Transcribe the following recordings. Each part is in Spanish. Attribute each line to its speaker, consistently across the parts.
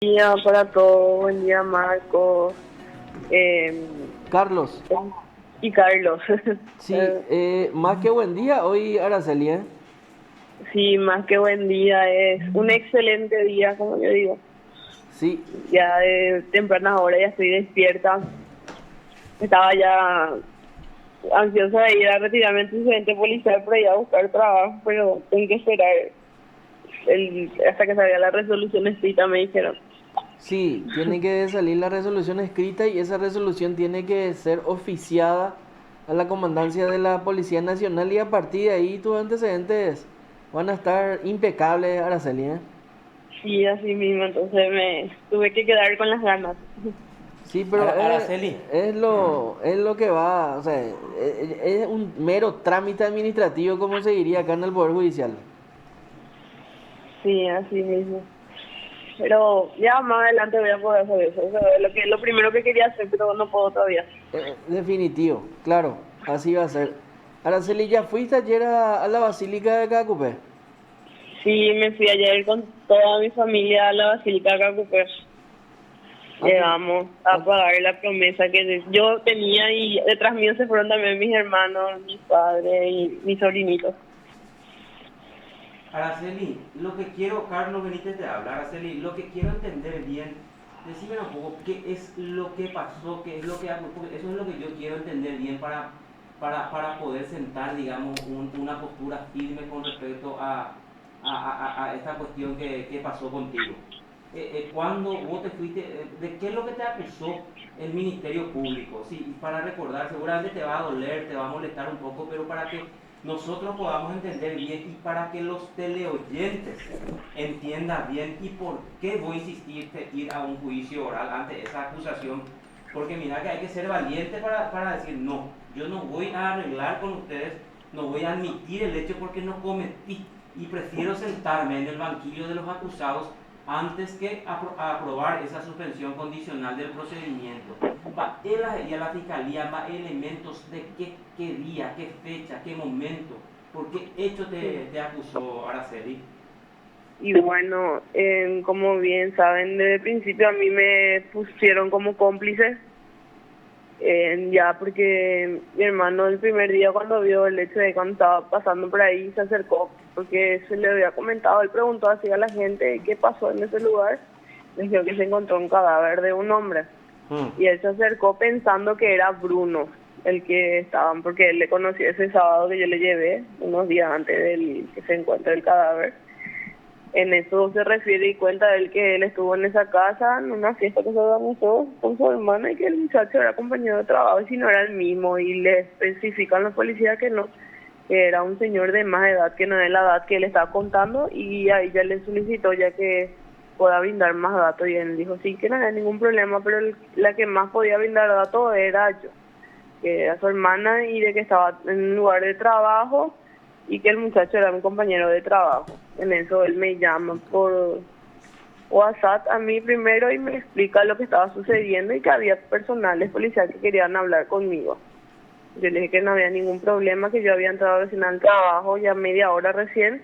Speaker 1: Día para todos, buen día Marcos eh,
Speaker 2: Carlos,
Speaker 1: y Carlos.
Speaker 2: sí, más que buen día, hoy Araceli, ¿eh?
Speaker 1: Sí, más que buen día, es un excelente día, como yo digo.
Speaker 2: Sí,
Speaker 1: Ya de tempranas horas ya estoy despierta. Estaba ya ansiosa de ir a retirarme el incidente policial para ir a buscar trabajo, pero tengo que esperar hasta que salga la resolución escrita, me dijeron.
Speaker 2: sí, tiene que salir la resolución escrita y esa resolución tiene que ser oficiada a la comandancia de la Policía Nacional y a partir de ahí tus antecedentes van a estar impecables, Araceli, ¿eh?
Speaker 1: Sí, así mismo, entonces me tuve que quedar con las ganas.
Speaker 2: Sí, pero
Speaker 3: Araceli,
Speaker 2: es lo que va, o sea, es un mero trámite administrativo, como se diría acá en el Poder Judicial.
Speaker 1: Sí, así mismo. Pero ya más adelante voy a poder hacer eso. O sea, lo primero que quería hacer, pero no puedo todavía.
Speaker 2: Definitivo, claro, así va a ser. Araceli, ¿ya fuiste ayer a la Basílica de Cacupé?
Speaker 1: Sí, me fui ayer con toda mi familia a la Basílica de Cacupé.
Speaker 2: ¿A qué?
Speaker 1: Llegamos a
Speaker 2: a-
Speaker 1: pagar la promesa que yo tenía y detrás mío se fueron también mis hermanos, mis padres y mis sobrinitos.
Speaker 3: Araceli, lo que quiero, Carlos Benítez te habla, Araceli, lo que quiero entender bien, decime un poco qué es lo que pasó, qué es lo que hago, porque eso es lo que yo quiero entender bien para poder sentar, digamos, una postura firme con respecto a esta cuestión que pasó contigo. Cuando vos te fuiste, ¿de qué es lo que te acusó el Ministerio Público? Sí, para recordar, seguramente te va a doler, te va a molestar un poco, pero para que nosotros podamos entender bien y para que los teleoyentes entiendan bien y por qué vos insististe ir a un juicio oral ante esa acusación. Porque mira que hay que ser valiente para decir no, yo no voy a arreglar con ustedes, no voy a admitir el hecho porque no cometí y prefiero sentarme en el banquillo de los acusados antes que aprobar esa suspensión condicional del procedimiento. Va él y a la fiscalía más elementos de qué día, qué fecha, qué momento, por qué hecho te acusó Araceli.
Speaker 1: Y bueno, como bien saben, desde el principio a mí me pusieron como cómplice. Ya porque mi hermano el primer día cuando vio el hecho de cuando estaba pasando por ahí se acercó porque se le había comentado, él preguntó así a la gente qué pasó en ese lugar, le dijo que se encontró un cadáver de un hombre
Speaker 2: Mm.
Speaker 1: y él se acercó pensando que era Bruno el que estaban, porque él le conocía ese sábado que yo le llevé unos días antes del que se encuentre el cadáver. En eso se refiere y cuenta él que él estuvo en esa casa en una fiesta que se organizó con su hermana y que el muchacho era compañero de trabajo y si no era el mismo y le especifican los policías que no, que era un señor de más edad que no es la edad que él estaba contando y ahí ya le solicitó ya que pueda brindar más datos y él dijo sí que no había ningún problema, pero la que más podía brindar datos era yo, que era su hermana y de que estaba en un lugar de trabajo y que el muchacho era mi compañero de trabajo. En eso él me llama por WhatsApp a mí primero y me explica lo que estaba sucediendo y que había personales policiales que querían hablar conmigo. Yo le dije que no había ningún problema, que yo había entrado recién al trabajo ya media hora recién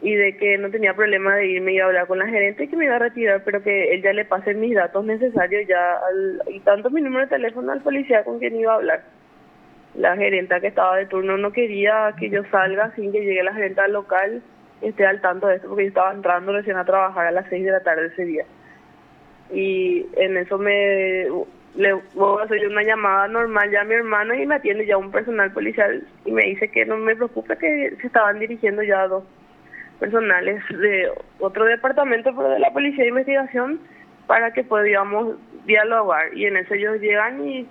Speaker 1: y de que no tenía problema de irme y a hablar con la gerente y que me iba a retirar, pero que él ya le pase mis datos necesarios ya y tanto mi número de teléfono al policía con quien iba a hablar. La gerenta que estaba de turno no quería que yo salga sin que llegue la gerenta al local y esté al tanto de esto porque yo estaba entrando recién a trabajar a las 6 de la tarde ese día. Y en eso le voy a hacer una llamada normal ya a mi hermano y me atiende ya un personal policial y me dice que no me preocupe que se estaban dirigiendo ya dos personales de otro departamento pero de la policía de investigación para que podíamos dialogar y en eso ellos llegan y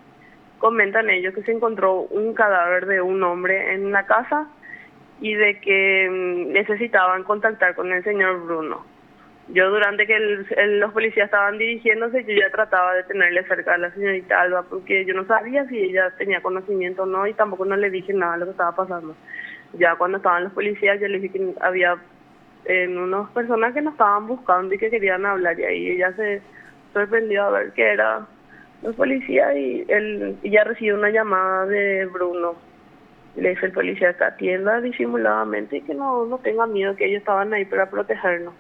Speaker 1: comentan ellos que se encontró un cadáver de un hombre en la casa y de que necesitaban contactar con el señor Bruno. Yo durante que los policías estaban dirigiéndose, yo ya trataba de tenerle cerca a la señorita Alba porque yo no sabía si ella tenía conocimiento o no y tampoco no le dije nada de lo que estaba pasando. Ya cuando estaban los policías yo le dije que había unas personas que nos estaban buscando y que querían hablar y ahí ella se sorprendió a ver que era los policías y ya recibió una llamada de Bruno. Le dice el policía que atienda disimuladamente y que no tenga miedo, que ellos estaban ahí para protegernos.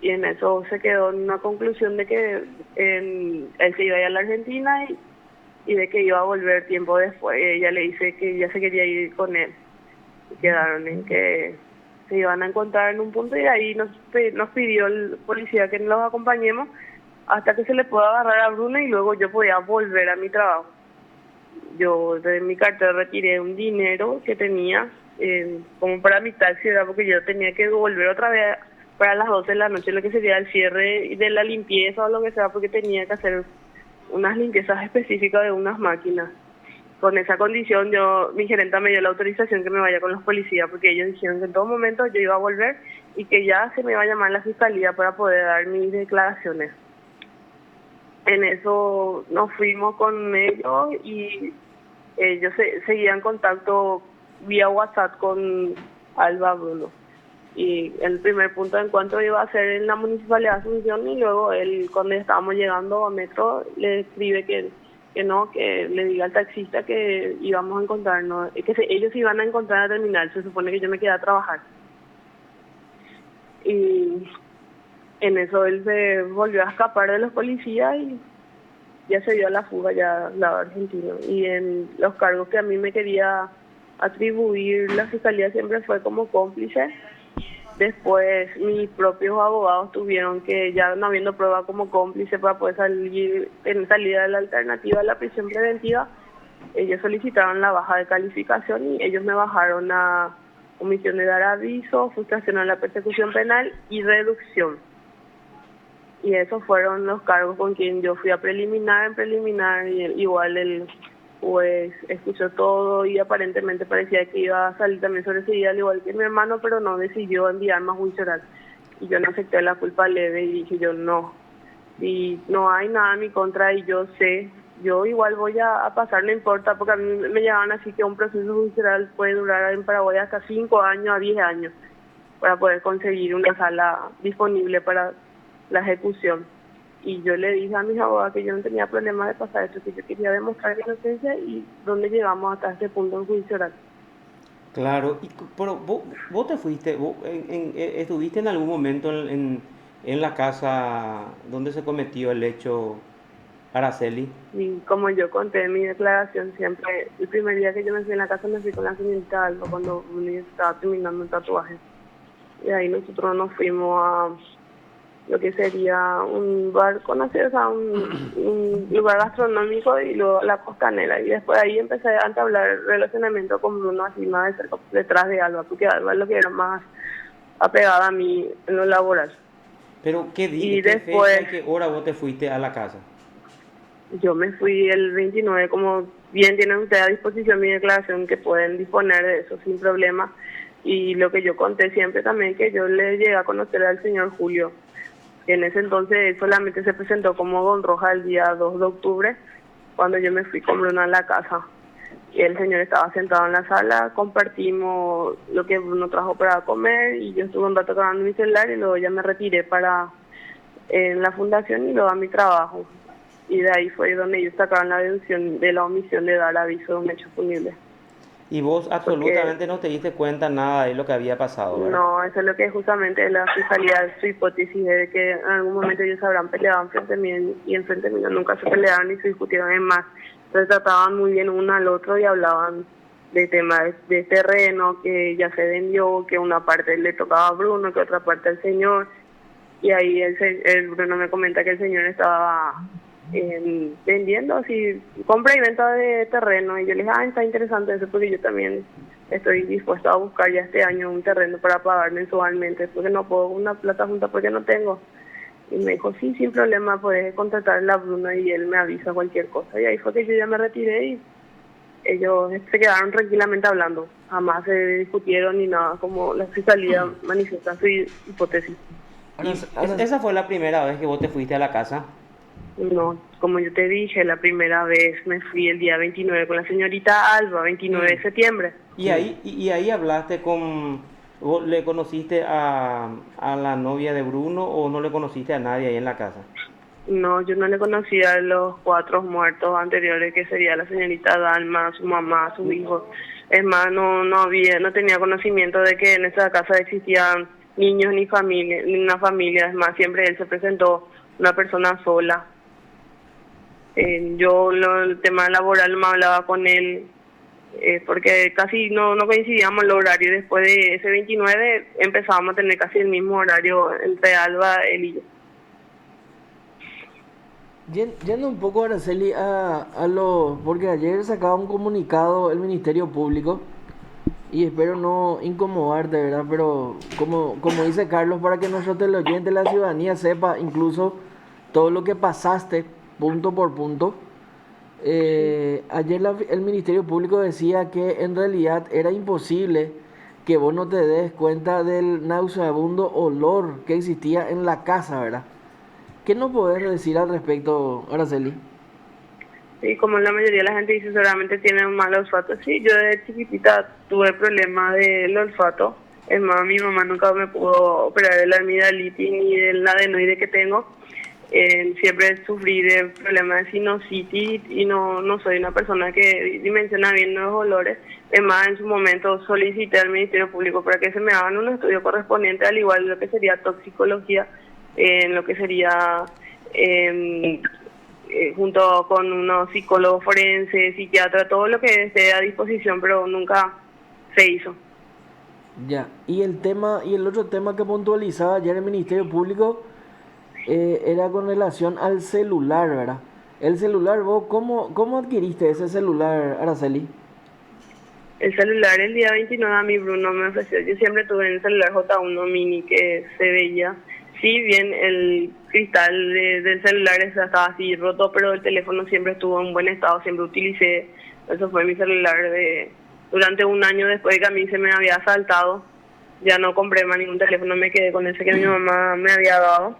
Speaker 1: y en eso se quedó en una conclusión de que él se iba a ir a la Argentina y de que iba a volver tiempo después. Ella le dice que ya se quería ir con él. Y quedaron en que se iban a encontrar en un punto y ahí nos pidió el policía que nos acompañemos hasta que se le pueda agarrar a Bruno y luego yo podía volver a mi trabajo. Yo de mi cartera retiré un dinero que tenía como para mi taxi, ¿verdad? Porque yo tenía que volver otra vez para las 12 de la noche, lo que sería el cierre de la limpieza o lo que sea, porque tenía que hacer unas limpiezas específicas de unas máquinas. Con esa condición, mi gerenta me dio la autorización que me vaya con los policías, porque ellos dijeron que en todo momento yo iba a volver y que ya se me iba a llamar la fiscalía para poder dar mis declaraciones. En eso nos fuimos con ellos y ellos seguían en contacto vía WhatsApp con Alba Bruno. Y el primer punto de encuentro iba a ser en la Municipalidad de Asunción y luego él, cuando estábamos llegando a Metro, le escribe que no, que le diga al taxista que íbamos a encontrarnos, ellos iban a encontrar a terminal, se supone que yo me quedé a trabajar. Y en eso él se volvió a escapar de los policías y ya se dio a la fuga ya al lado argentino. Y en los cargos que a mí me quería atribuir la fiscalía siempre fue como cómplice. Después mis propios abogados tuvieron que, ya no habiendo prueba como cómplice para poder salir en salida de la alternativa a la prisión preventiva, ellos solicitaron la baja de calificación y ellos me bajaron a omisión de dar aviso, frustración a la persecución penal y reducción. Y esos fueron los cargos con quien yo fui a preliminar, y igual el juez escuchó todo y aparentemente parecía que iba a salir también sobreseída al igual que mi hermano, pero no decidió enviar más juicio oral. Y yo no acepté la culpa leve y dije yo no, si no hay nada en mi contra y yo sé, yo igual voy a pasar, no importa, porque a mí me llevaban así que un proceso judicial puede durar en Paraguay hasta 5 años a 10 años para poder conseguir una sala disponible para la ejecución. Y yo le dije a mis abogados que yo no tenía problema de pasar esto, que yo quería demostrar mi inocencia y dónde llegamos hasta este punto en juicio oral.
Speaker 3: Claro, pero vos te fuiste, estuviste en algún momento en la casa donde se cometió el hecho, Araceli.
Speaker 1: Y como yo conté en mi declaración, siempre, el primer día que yo me fui en la casa me fui con la señorita Alba cuando estaba terminando el tatuaje. Y ahí nosotros nos fuimos a lo que sería un bar conocido, o sea, un lugar gastronómico y luego la costanera. Y después ahí empecé a entablar relacionamiento con Bruno así más de cerca, detrás de Alba, porque Alba es lo que era más apegada a mí en lo laboral.
Speaker 3: Pero ¿qué día,
Speaker 1: qué fecha
Speaker 3: y qué hora vos te fuiste a la casa?
Speaker 1: Yo me fui el 29, como bien tienen ustedes a disposición mi declaración, que pueden disponer de eso sin problema. Y lo que yo conté siempre también, que yo le llegué a conocer al señor Julio. En ese entonces él solamente se presentó como Don Roja el día 2 de octubre, cuando yo me fui con Bruno a la casa. Y el señor estaba sentado en la sala, compartimos lo que Bruno trajo para comer y yo estuve un rato grabando mi celular y luego ya me retiré para en la fundación y luego a mi trabajo. Y de ahí fue donde ellos sacaron la deducción de la omisión de dar aviso de un hecho punible.
Speaker 3: Y vos absolutamente no te diste cuenta nada de lo que había pasado, ¿verdad?
Speaker 1: No, eso es lo que justamente la fiscalía, su hipótesis de que en algún momento ellos habrán peleado enfrente mío y enfrente mío nunca se pelearon ni se discutieron, es más, se trataban muy bien uno al otro y hablaban de temas de terreno, que ya se vendió, que una parte le tocaba a Bruno, que otra parte al señor, y ahí el Bruno me comenta que el señor estaba vendiendo así, compra y venta de terreno, y yo le dije, está interesante eso, porque yo también estoy dispuesto a buscar ya este año un terreno para pagar mensualmente, porque no puedo una plata junta porque no tengo. Y me dijo, sí, sin problema, puedes contratar a Bruno y él me avisa cualquier cosa. Y ahí fue que yo ya me retiré y ellos se quedaron tranquilamente hablando, jamás se discutieron ni nada, como la fiscalía manifiesta su hipótesis.
Speaker 3: ¿Esa fue la primera vez que vos te fuiste a la casa?
Speaker 1: No, como yo te dije, la primera vez me fui el día 29 con la señorita Alba, 29 de septiembre.
Speaker 3: ¿Y ahí hablaste vos le conociste a la novia de Bruno o no le conociste a nadie ahí en la casa?
Speaker 1: No, yo no le conocía a los 4 muertos anteriores, que sería la señorita Dalma, su mamá, su hijo. Es más, no tenía conocimiento de que en esa casa existían niños ni familia, ni una familia. Es más, siempre él se presentó una persona sola. El tema laboral me hablaba con él, porque casi no coincidíamos el horario. Después de ese 29 empezábamos a tener casi el mismo horario entre Alba, él y yo.
Speaker 2: Yendo un poco, Araceli, porque ayer sacaba un comunicado el Ministerio Público, y espero no incomodarte, ¿verdad? Pero como dice Carlos, para que nuestro teleoyente, la ciudadanía, sepa incluso todo lo que pasaste, punto por punto. Ayer el Ministerio Público decía que en realidad era imposible que vos no te des cuenta del nauseabundo olor que existía en la casa, ¿verdad? ¿Qué nos podés decir al respecto, Araceli?
Speaker 1: Sí, como la mayoría de la gente dice, seguramente tiene un mal olfato. Sí, yo de chiquitita tuve problemas del olfato. Es más, mi mamá nunca me pudo operar de la amigdalitis ni del adenoide que tengo. Siempre sufrí de problemas de sinusitis y no soy una persona que dimensiona bien los olores. Es más, en su momento solicité al Ministerio Público para que se me hagan un estudio correspondiente, al igual de lo que sería toxicología, en lo que sería junto con unos psicólogos forenses, psiquiatra, todo lo que esté a disposición, pero nunca se hizo.
Speaker 2: Ya, y el otro tema que puntualizaba ayer el Ministerio Público era con relación al celular, ¿verdad? El celular, vos, ¿cómo adquiriste ese celular, Araceli?
Speaker 1: El celular el día 29 a mí Bruno me ofreció. Yo siempre tuve el celular J1 mini que se veía. Sí, bien, el cristal del celular estaba así roto, pero el teléfono siempre estuvo en buen estado, siempre utilicé. Eso fue mi celular durante un año después de que a mí se me había asaltado. Ya no compré más ningún teléfono, me quedé con ese que mi mamá me había dado.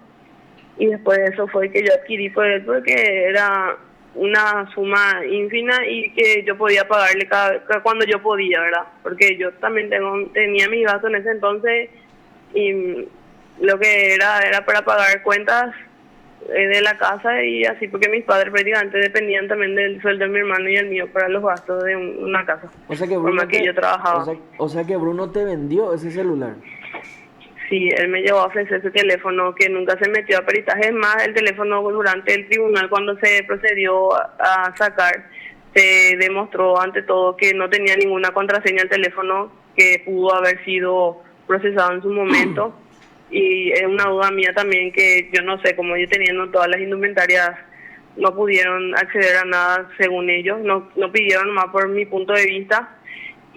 Speaker 1: Y después de eso fue que yo adquirí por él, porque era una suma ínfima y que yo podía pagarle cada cuando yo podía, ¿verdad? Porque yo también tenía mi gasto en ese entonces y lo que era para pagar cuentas de la casa y así, porque mis padres prácticamente dependían también del sueldo de mi hermano y el mío para los gastos de una casa.
Speaker 2: O sea que
Speaker 1: por
Speaker 2: Bruno
Speaker 1: más que yo trabajaba.
Speaker 2: o sea que Bruno te vendió ese celular.
Speaker 1: Sí, él me llevó a ofrecer ese teléfono que nunca se metió a peritaje. Es más, el teléfono durante el tribunal, cuando se procedió a sacar, se demostró ante todo que no tenía ninguna contraseña el teléfono, que pudo haber sido procesado en su momento. Y es una duda mía también que yo no sé, como yo teniendo todas las indumentarias, no pudieron acceder a nada según ellos, no pidieron más por mi punto de vista.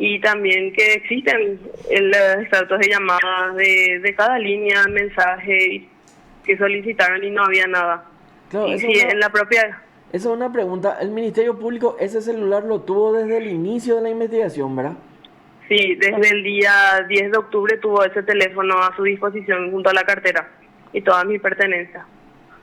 Speaker 1: Y también que existen los extractos de llamadas de cada línea, mensaje que solicitaron y no había nada.
Speaker 2: Claro,
Speaker 1: y sí, en la propia...
Speaker 2: Esa es una pregunta. El Ministerio Público ese celular lo tuvo desde el inicio de la investigación, ¿verdad?
Speaker 1: Sí, desde el día 10 de octubre tuvo ese teléfono a su disposición junto a la cartera y todas mis pertenencias.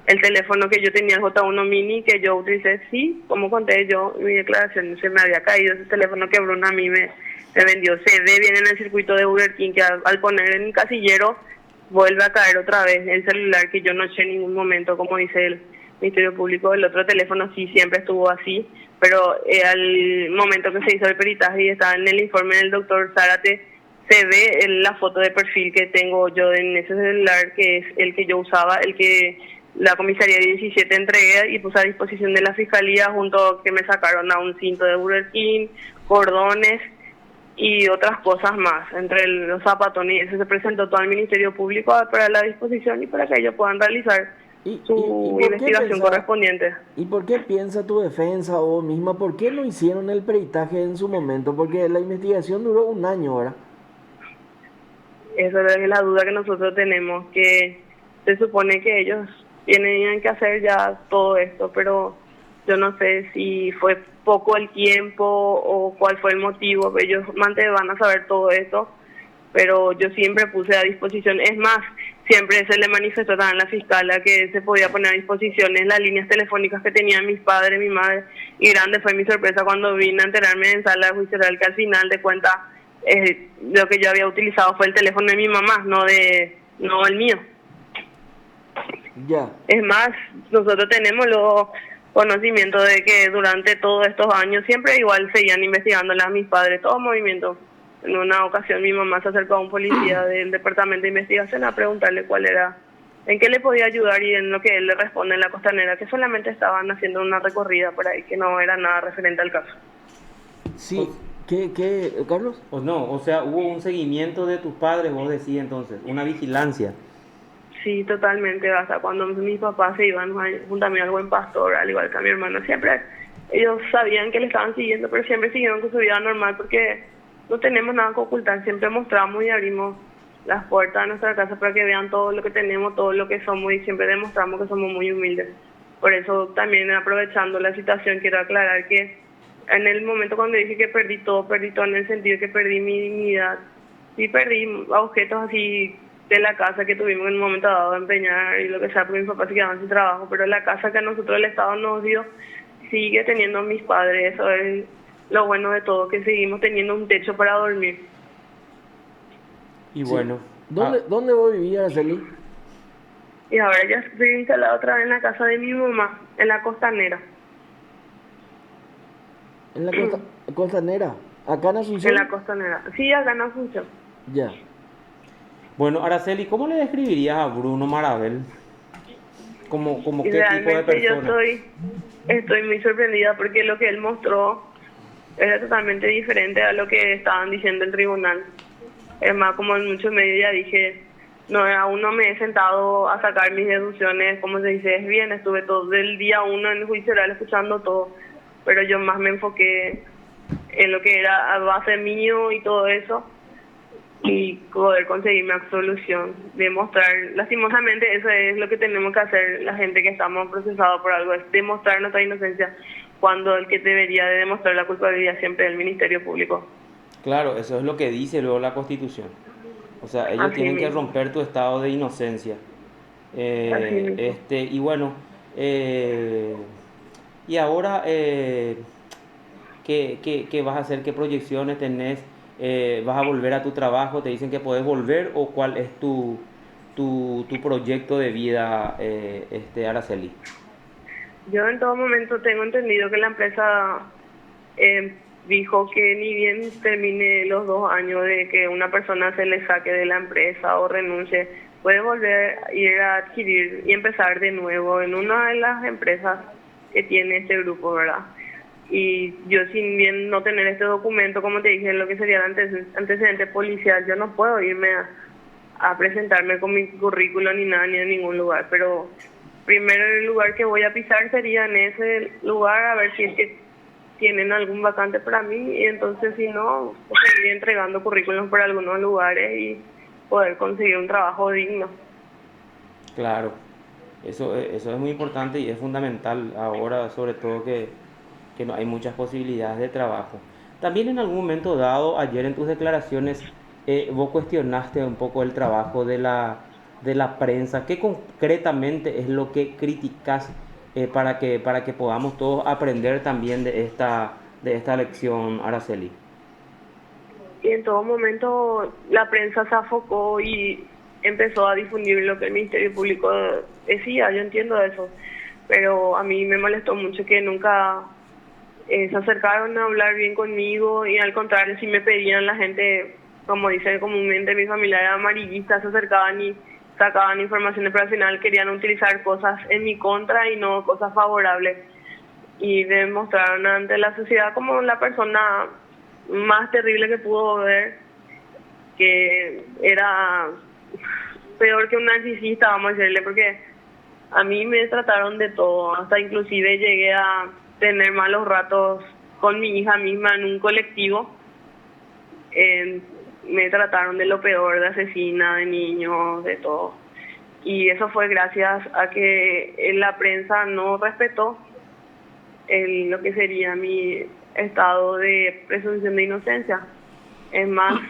Speaker 1: El teléfono que yo tenía, el J1 mini, que yo utilicé, sí, como conté yo en mi declaración, se me había caído ese teléfono que Bruno a mí me vendió. Se ve bien en el circuito de Burger King que al poner en el casillero vuelve a caer otra vez el celular, que yo no eché en ningún momento, como dice el Ministerio Público. El otro teléfono sí siempre estuvo así, pero al momento que se hizo el peritaje y estaba en el informe del doctor Zárate, se ve la foto de perfil que tengo yo en ese celular, que es el que yo usaba, el que la comisaría 17 entregué y puse a disposición de la fiscalía, junto a que me sacaron a un cinto de Burger King, cordones y otras cosas más, entre los zapatones. Eso se presentó todo al Ministerio Público para la disposición y para que ellos puedan realizar su investigación correspondiente.
Speaker 2: ¿Y por qué piensa tu defensa o misma, por qué no hicieron el peritaje en su momento? Porque la investigación duró un año, ¿verdad?
Speaker 1: Esa es la duda que nosotros tenemos, que se supone que ellos tenían que hacer ya todo esto, pero yo no sé si fue poco el tiempo o cuál fue el motivo. Ellos van a saber todo esto, pero yo siempre puse a disposición. Es más, siempre se le manifestó también a la fiscala que se podía poner a disposición en las líneas telefónicas que tenían mis padres, mi madre, y grande fue mi sorpresa cuando vine a enterarme en sala de juicio oral que al final de cuentas lo que yo había utilizado fue el teléfono de mi mamá, no el mío.
Speaker 2: Ya.
Speaker 1: Es más, nosotros tenemos los conocimientos de que durante todos estos años siempre igual seguían investigando a mis padres, todo movimiento En una ocasión mi mamá se acercó a un policía del departamento de investigación a preguntarle cuál era, en qué le podía ayudar, y en lo que él le responde en la costanera, que solamente estaban haciendo una recorrida por ahí, que no era nada referente al caso.
Speaker 2: Sí, ¿qué, Carlos?
Speaker 3: O no, o sea, hubo un seguimiento de tus padres, vos decís entonces, una vigilancia.
Speaker 1: Sí, totalmente. Hasta cuando mis papás se iban junto a mí al Buen Pastor, al igual que a mi hermano, siempre ellos sabían que le estaban siguiendo, pero siempre siguieron con su vida normal porque no tenemos nada que ocultar. Siempre mostramos y abrimos las puertas de nuestra casa para que vean todo lo que tenemos, todo lo que somos, y siempre demostramos que somos muy humildes. Por eso también, aprovechando la situación, quiero aclarar que en el momento cuando dije que perdí todo en el sentido de que perdí mi dignidad. Sí, perdí objetos así de la casa que tuvimos en un momento dado a empeñar y lo que sea, porque mis papás se quedaban sin trabajo, pero la casa que a nosotros el Estado nos dio sigue teniendo mis padres. Eso es lo bueno de todo, que seguimos teniendo un techo para dormir.
Speaker 3: Y
Speaker 2: Sí.
Speaker 3: bueno,
Speaker 2: ¿Dónde vos vivías, Araceli?
Speaker 1: Y ahora ya estoy instalada otra vez en la casa de mi mamá, en la costanera.
Speaker 2: En la costanera, acá en Asunción.
Speaker 1: En la costanera. Sí, acá en Asunción.
Speaker 2: Ya.
Speaker 3: bueno, Araceli, ¿cómo le describirías a Bruno Marabel? ¿Como
Speaker 1: Y
Speaker 3: qué tipo de
Speaker 1: realmente yo
Speaker 3: persona?
Speaker 1: estoy muy sorprendida porque lo que él mostró era totalmente diferente a lo que estaban diciendo el tribunal. Es más, como en muchos medios ya dije, no, aún no me he sentado a sacar mis deducciones, como se dice, es bien, estuve todo el día uno en el juicio oral escuchando todo, pero yo más me enfoqué en lo que era a base mío y todo eso, y poder conseguir mi absolución, demostrar, lastimosamente eso es lo que tenemos que hacer la gente que estamos procesados por algo, es demostrar nuestra inocencia, cuando el que debería de demostrar la culpabilidad siempre es el Ministerio Público.
Speaker 3: Claro, eso es lo que dice luego la Constitución. O sea, ellos
Speaker 1: Así
Speaker 3: tienen que
Speaker 1: mismo,
Speaker 3: romper tu estado de inocencia.
Speaker 1: así mismo.
Speaker 3: Y bueno, eh, y ahora, ¿qué vas a hacer? ¿Qué proyecciones tenés? ¿Vas a volver a tu trabajo? ¿Te dicen que podés volver? ¿O cuál es tu proyecto de vida, Araceli?
Speaker 1: Yo en todo momento tengo entendido que la empresa eh, dijo que ni bien termine los 2 años de que una persona se le saque de la empresa o renuncie, puede volver a ir a adquirir y empezar de nuevo en una de las empresas que tiene este grupo, ¿verdad? Y yo, sin bien no tener este documento, como te dije, lo que sería el antecedente policial, yo no puedo irme a presentarme con mi currículo ni nada, ni en ningún lugar, pero primero el lugar que voy a pisar sería en ese lugar, a ver si es que tienen algún vacante para mí, y entonces si no, seguiré entregando currículum por algunos lugares y poder conseguir un trabajo digno.
Speaker 3: Claro, eso es muy importante y es fundamental ahora, sobre todo que no hay muchas posibilidades de trabajo. También en algún momento dado, ayer en tus declaraciones, vos cuestionaste un poco el trabajo de la prensa. ¿Qué concretamente es lo que criticas, para que podamos todos aprender también de esta lección, Araceli?
Speaker 1: Y en todo momento la prensa se afocó y empezó a difundir lo que el Ministerio Público decía. Yo entiendo eso, pero a mí me molestó mucho que nunca se acercaron a hablar bien conmigo, y al contrario, si me pedían, la gente, como dicen comúnmente mis familiares amarillistas, se acercaban y sacaban informaciones, pero al final querían utilizar cosas en mi contra y no cosas favorables, y demostraron ante la sociedad como la persona más terrible que pudo ver, que era peor que un narcisista, vamos a decirle, porque a mí me trataron de todo, hasta inclusive llegué a tener malos ratos con mi hija misma en un colectivo. Me trataron de lo peor, de asesina, de niños, de todo. Y eso fue gracias a que la prensa no respetó lo que sería mi estado de presunción de inocencia. Es más,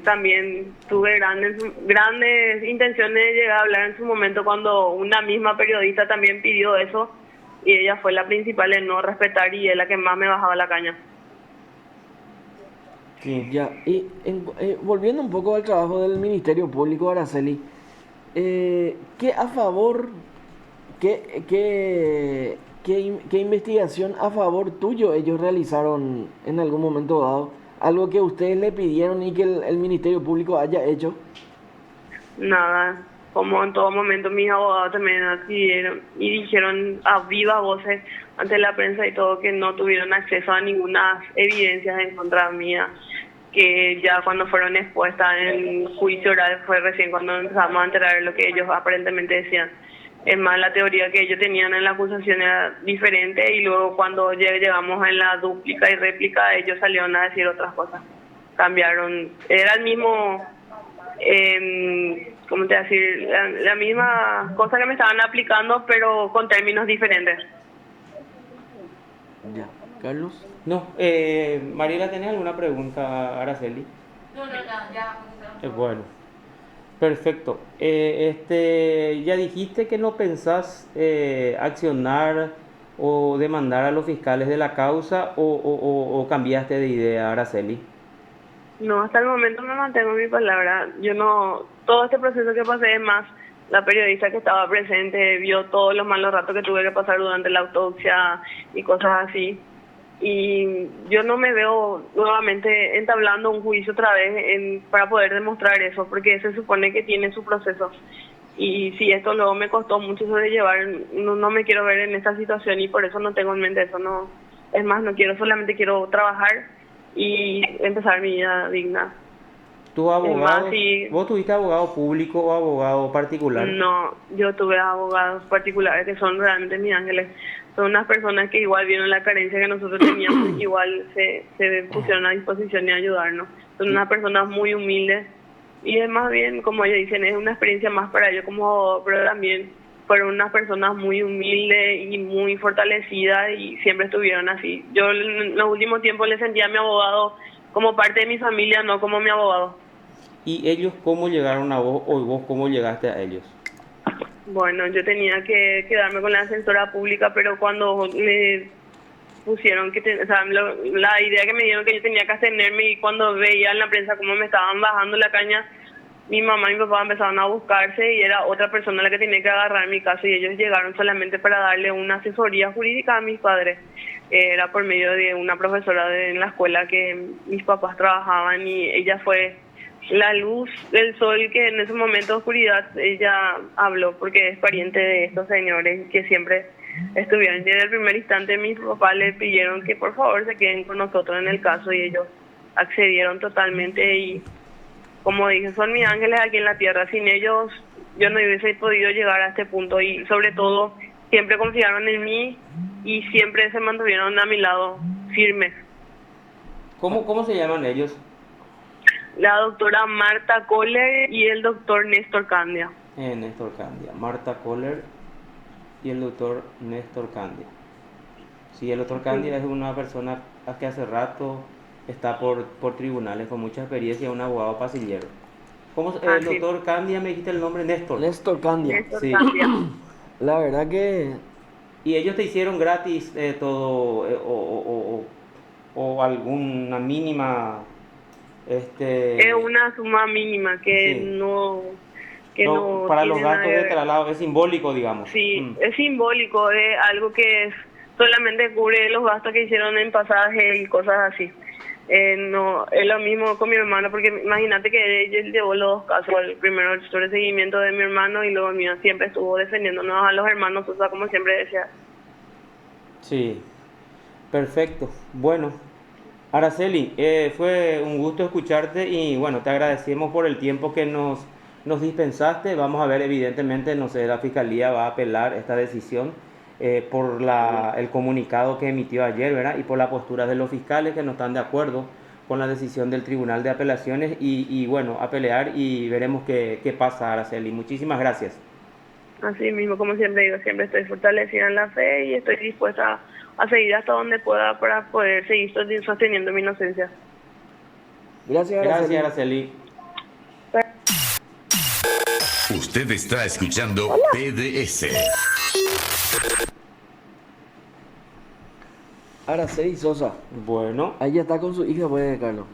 Speaker 1: también tuve grandes intenciones de llegar a hablar en su momento, cuando una misma periodista también pidió eso, y ella fue la principal en no respetar, y es la que más me bajaba la caña.
Speaker 3: Sí.
Speaker 2: Ya, y volviendo un poco al trabajo del Ministerio Público, Araceli, ¿qué a favor, qué investigación a favor tuyo ellos realizaron en algún momento dado algo que ustedes le pidieron y que el Ministerio Público haya hecho?
Speaker 1: Nada, como en todo momento mis abogados también adquirieron y dijeron a viva voces ante la prensa y todo que no tuvieron acceso a ninguna evidencia en contra mía, que ya cuando fueron expuestas en juicio oral fue recién cuando empezamos a enterar lo que ellos aparentemente decían. Es más, la teoría que ellos tenían en la acusación era diferente y luego cuando llegamos en la dúplica y réplica ellos salieron a decir otras cosas. Cambiaron, era el mismo, ¿cómo te voy a decir? La misma cosa que me estaban aplicando pero con términos diferentes.
Speaker 2: Ya. Carlos.
Speaker 3: No, Mariela, ¿tenés alguna pregunta, Araceli?
Speaker 4: No, ya.
Speaker 3: Bueno, perfecto. Ya dijiste que no pensás accionar o demandar a los fiscales de la causa o cambiaste de idea, Araceli.
Speaker 1: No, hasta el momento me mantengo en mi palabra. Yo no, todo este proceso que pasé es más, la periodista que estaba presente vio todos los malos ratos que tuve que pasar durante la autopsia y cosas así. Y yo no me veo nuevamente entablando un juicio otra vez para poder demostrar eso, porque se supone que tiene su proceso. Y si esto luego me costó mucho sobrellevar, no me quiero ver en esta situación y por eso no tengo en mente eso. No, es más, no quiero, solamente quiero trabajar y empezar mi vida digna.
Speaker 3: ¿Tu abogado,
Speaker 1: más, sí.
Speaker 3: vos tuviste abogado público o abogado particular?
Speaker 1: No, yo tuve abogados particulares que son realmente mis ángeles. Son unas personas que igual vieron la carencia que nosotros teníamos, igual se pusieron a disposición de ayudarnos. Son unas personas muy humildes y es más bien, como ellos dicen, es una experiencia más para ellos como abogado, pero también fueron unas personas muy humildes y muy fortalecidas y siempre estuvieron así. Yo en los últimos tiempos le sentía a mi abogado como parte de mi familia, no como mi abogado.
Speaker 3: ¿Y ellos cómo llegaron a vos o vos cómo llegaste a ellos?
Speaker 1: Bueno, yo tenía que quedarme con la asesora pública, pero cuando me pusieron o sea, la idea que me dieron que yo tenía que abstenerme y cuando veía en la prensa cómo me estaban bajando la caña, mi mamá y mi papá empezaron a buscarse y era otra persona la que tenía que agarrar mi caso y ellos llegaron solamente para darle una asesoría jurídica a mis padres. Era por medio de una profesora en la escuela que mis papás trabajaban y ella fue la luz del sol que en ese momento de oscuridad ella habló porque es pariente de estos señores que siempre estuvieron. Y desde el primer instante mis papás le pidieron que por favor se queden con nosotros en el caso y ellos accedieron totalmente y como dije, son mis ángeles aquí en la tierra. Sin ellos yo no hubiese podido llegar a este punto y sobre todo siempre confiaron en mí y siempre se mantuvieron a mi lado firmes.
Speaker 3: ¿Cómo se llaman ellos?
Speaker 1: La doctora Marta Kohler y el doctor Néstor Candia.
Speaker 3: Néstor Candia. Marta Kohler y el doctor Néstor Candia. Sí, el doctor Candia es una persona que hace rato está por tribunales con mucha experiencia, un abogado pasillero. ¿Cómo el doctor Candia me dijiste el nombre? Néstor.
Speaker 2: Néstor Candia.
Speaker 1: Néstor
Speaker 2: Sí.
Speaker 1: Candia.
Speaker 2: La verdad que...
Speaker 3: ¿Y ellos te hicieron gratis todo o alguna mínima...
Speaker 1: Es una suma mínima que
Speaker 3: sí.
Speaker 1: no
Speaker 3: para
Speaker 1: tiene
Speaker 3: los
Speaker 1: nada
Speaker 3: gastos
Speaker 1: que
Speaker 3: de
Speaker 1: ver.
Speaker 3: traslado es simbólico, digamos.
Speaker 1: Sí, es simbólico, es algo que solamente cubre los gastos que hicieron en pasaje y cosas así. No es lo mismo con mi hermano, porque imagínate que él llevó los dos casos, el primero sobre seguimiento de mi hermano y luego el mío siempre estuvo defendiéndonos a los hermanos, o sea, como siempre decía.
Speaker 3: Sí, perfecto. Bueno, Araceli, fue un gusto escucharte y bueno, te agradecemos por el tiempo que nos dispensaste. Vamos a ver, evidentemente, no sé, la Fiscalía va a apelar esta decisión por el comunicado que emitió ayer, ¿verdad? Y por la postura de los fiscales que no están de acuerdo con la decisión del Tribunal de Apelaciones y bueno, a pelear y veremos qué pasa, Araceli. Muchísimas gracias.
Speaker 1: Así mismo, como siempre digo, siempre estoy fortalecida en la fe y estoy dispuesta a seguir hasta donde pueda para poder seguir sosteniendo mi inocencia.
Speaker 2: Gracias, Araceli.
Speaker 3: Gracias, Araceli.
Speaker 5: Usted está escuchando PDS.
Speaker 2: Araceli Sosa.
Speaker 3: Bueno.
Speaker 2: Ahí está con su hija, pues, Carlos.